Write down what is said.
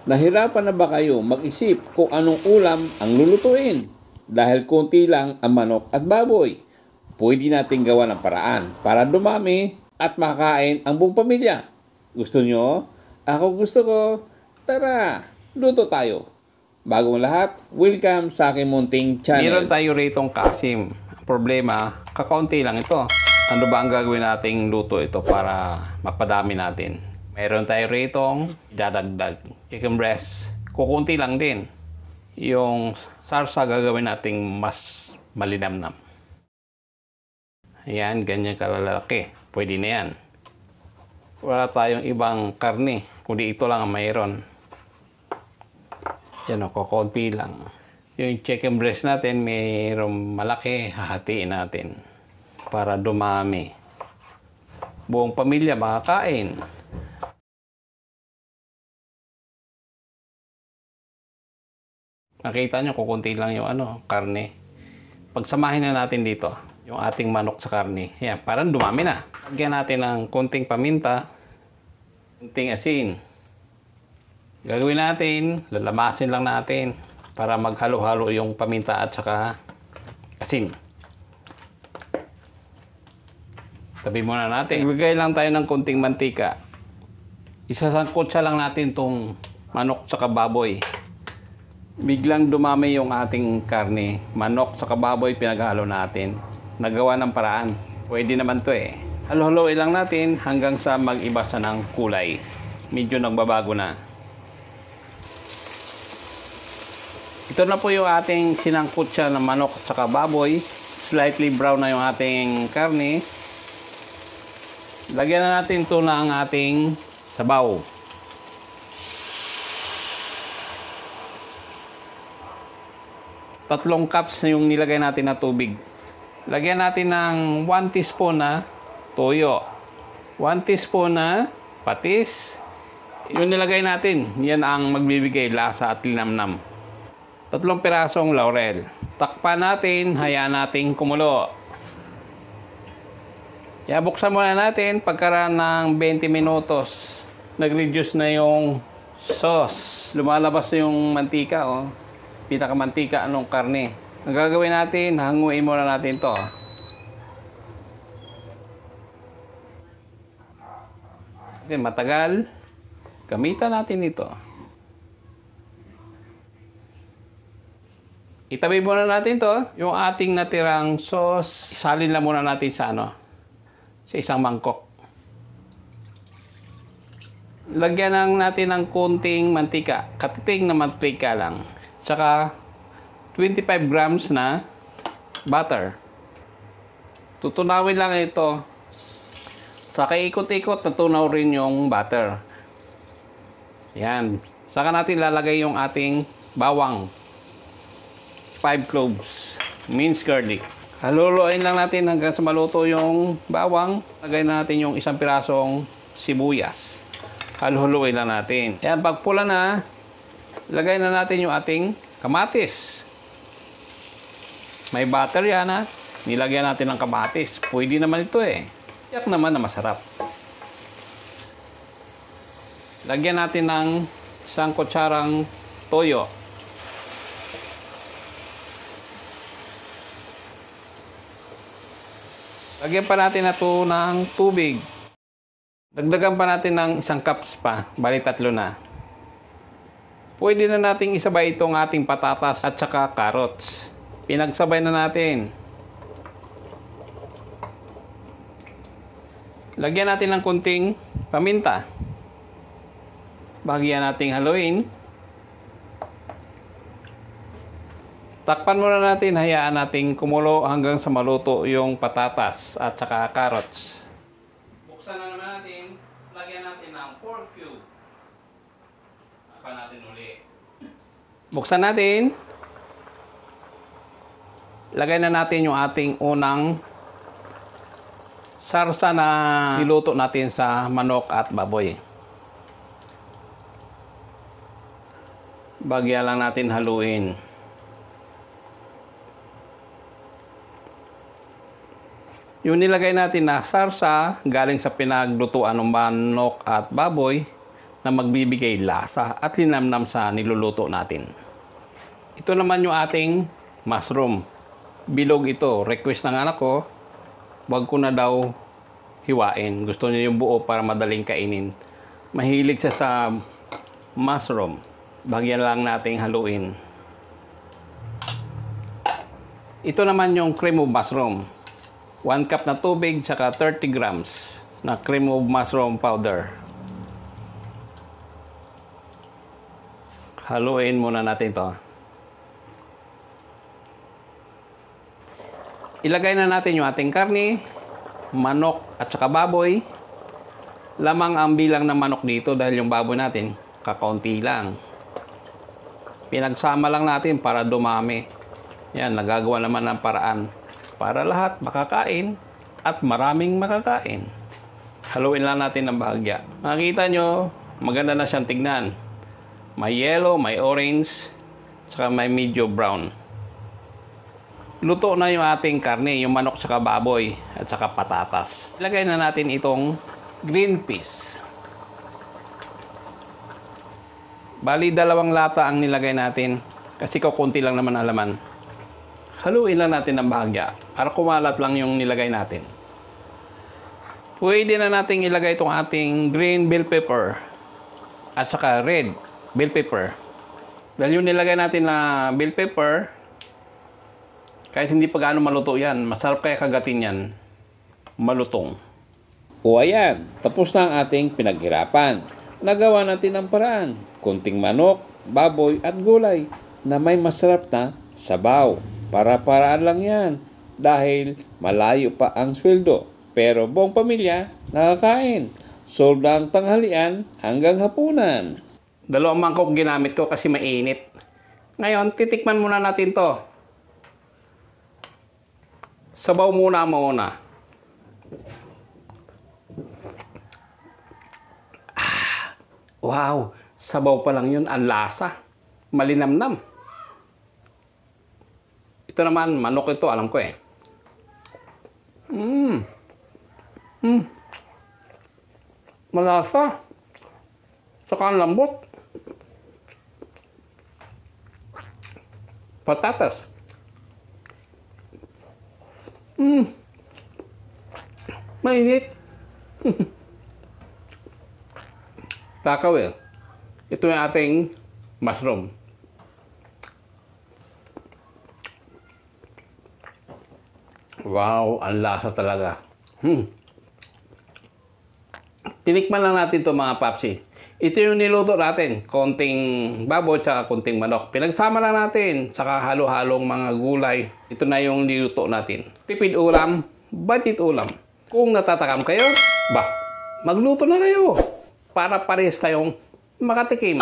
Nahirapan na ba kayo mag-isip kung anong ulam ang lulutuin? Dahil konti lang ang manok at baboy, pwede nating gawa ng paraan para dumami at makain ang buong pamilya. Gusto nyo? Ako gusto ko. Tara, luto tayo. Bagong lahat, welcome sa aking munting channel. Meron tayo ritong kasim. Ang problema, kakaunti lang ito. Ano ba ang gagawin nating luto ito para mapadami natin? Meron tayo ritong dadagdag chicken breast. Kukunti lang din. Yung sarsa gagawin nating mas malinamnam. Ayan, ganyan kalalaki. Pwede na yan. Wala tayong ibang karne, kundi ito lang ang mayroon. Yan o, kukunti lang. Yung chicken breast natin, mayroong malaki, hahatiin natin para dumami. Buong pamilya makakain. Nakita nyo, kukunti lang yung karne. Pagsamahin na natin dito, yung ating manok sa karne. Yan, parang dumami na. Lagyan natin ng konting paminta, konting asin. Gagawin natin, lalamasin lang natin para maghalo-halo yung paminta at saka asin. Tabi muna natin. Maglagay lang tayo ng konting mantika. Isasangkotsa lang natin tong manok sa baboy. Biglang dumami yung ating karne. Manok sa baboy pinaghalo natin. Nagawa ng paraan. Pwede naman to eh. Halo-haloin lang natin hanggang sa mag-iba sa ng kulay. Medyo nagbabago na. Ito na po yung ating sinangkutsa ng manok at baboy. Slightly brown na yung ating karne. Lagyan na natin ito ng ating sabaw. Tatlong cups na yung nilagay natin na tubig. Lagyan natin ng 1 teaspoon na toyo. 1 teaspoon na patis. Yung nilagay natin, yan ang magbibigay lasa at linamnam. 3 pirasong laurel. Takpan natin, hayaan natin kumulo. Buksan muna natin pagkaraan ng 20 minutos. Nag-reduce na yung sauce. Lumalabas na yung mantika, oh. Pinakamantika anong karne. Ang gagawin natin, hanguin muna natin to. Matagal. Gamitan natin ito. Itabi muna natin to. Yung ating natirang sauce, isalin lang muna natin sa sa isang mangkok. Lagyan lang natin ng konting mantika. Katiting na mantika lang. Tsaka 25 grams na butter. Tutunawin lang ito. Saka ikot-ikot natunaw rin yung butter. Yan. Saka natin lalagay yung ating bawang. 5 cloves. Minced garlic. Haluluin lang natin hanggang sa maluto yung bawang. Lagay na natin yung 1 pirasong sibuyas. Haluluin lang natin. Yan, pag pula na, lagay na natin yung ating kamatis. May butter yan ha. Nilagyan natin ng kamatis. Pwede naman ito eh. Yak naman na masarap. Lagyan natin ng 1 kutsarang toyo. Lagyan pa natin na ito ng tubig. Dagdagan pa natin ng 1 cups pa. Bali 3 na. Pwede na nating isabay itong ating patatas at saka carrots. Pinagsabay na natin. Lagyan natin ng konting paminta. Bahagyan nating haluin. Takpan muna natin, hayaan nating kumulo hanggang sa maluto yung patatas at saka carrots. Buksan na naman natin. Lagyan natin ng 4 cube. Takpan natin uli. Buksan natin. Lagay na natin yung ating unang sarsa na niluto natin sa manok at baboy. Bagyan lang natin haluin. Yung nilagay natin na sarsa galing sa pinaglutuan ng manok at baboy, na magbibigay lasa at linamnam sa niluluto natin. Ito naman yung ating mushroom. Bilog ito. Request ng anak ko, wag ko na daw hiwain. Gusto niya yung buo para madaling kainin. Mahilig siya sa mushroom. Bagyan lang nating haluin. Ito naman yung cream of mushroom. 1 cup na tubig, saka 30 grams na cream of mushroom powder. Haluin muna natin to. Ilagay na natin yung ating karne, manok at saka baboy. Lamang ang bilang ng manok dito dahil yung baboy natin kakaunti lang. Pinagsama lang natin para dumami. Yan, nagagawa naman ng paraan para lahat makakain at maraming makakain. Haluin lang natin ng bahagya. Makikita nyo, maganda na siyang tignan. May yellow, may orange, saka may medyo brown. Luto na yung ating karne, yung manok saka baboy at saka patatas. Ilagay na natin itong green peas. Bali, 2 lata ang nilagay natin kasi kukunti lang naman alaman. Haluin lang natin ng bahagya para kumalat lang yung nilagay natin. Pwede na natin ilagay itong ating green bell pepper at saka red bell pepper. Dahil yung nilagay natin na bell pepper, kahit hindi pa gaano maluto yan, masarap kaya kagatin yan, malutong. O ayan, tapos na ang ating pinaghirapan. Nagawa natin ang paraan. Kunting manok, baboy at gulay na may masarap na sabaw. Para-paraan lang yan dahil malayo pa ang sweldo. Pero buong pamilya nakakain. Solve ang tanghalian hanggang hapunan. 2 mangkok ginamit ko kasi mainit. Ngayon, titikman muna natin to. Sabaw muna. Wow, sabaw pa lang yun. Ang lasa. Malinamnam. Ito naman, manok ito, alam ko eh. Malasa. Saka ang lambot. Patatas. Mainit. Takaw eh. Ito yung ating mushroom. Wow, ang lasa talaga. Tinikman lang natin ito mga papsi. Ito yung niluto natin. Konting baboy at konting manok. Pinagsama lang natin. Saka halo-halong mga gulay. Ito na yung niluto natin. Tipid ulam, budget ulam. Kung natatakam kayo, magluto na kayo. Para parehas tayong makatikim.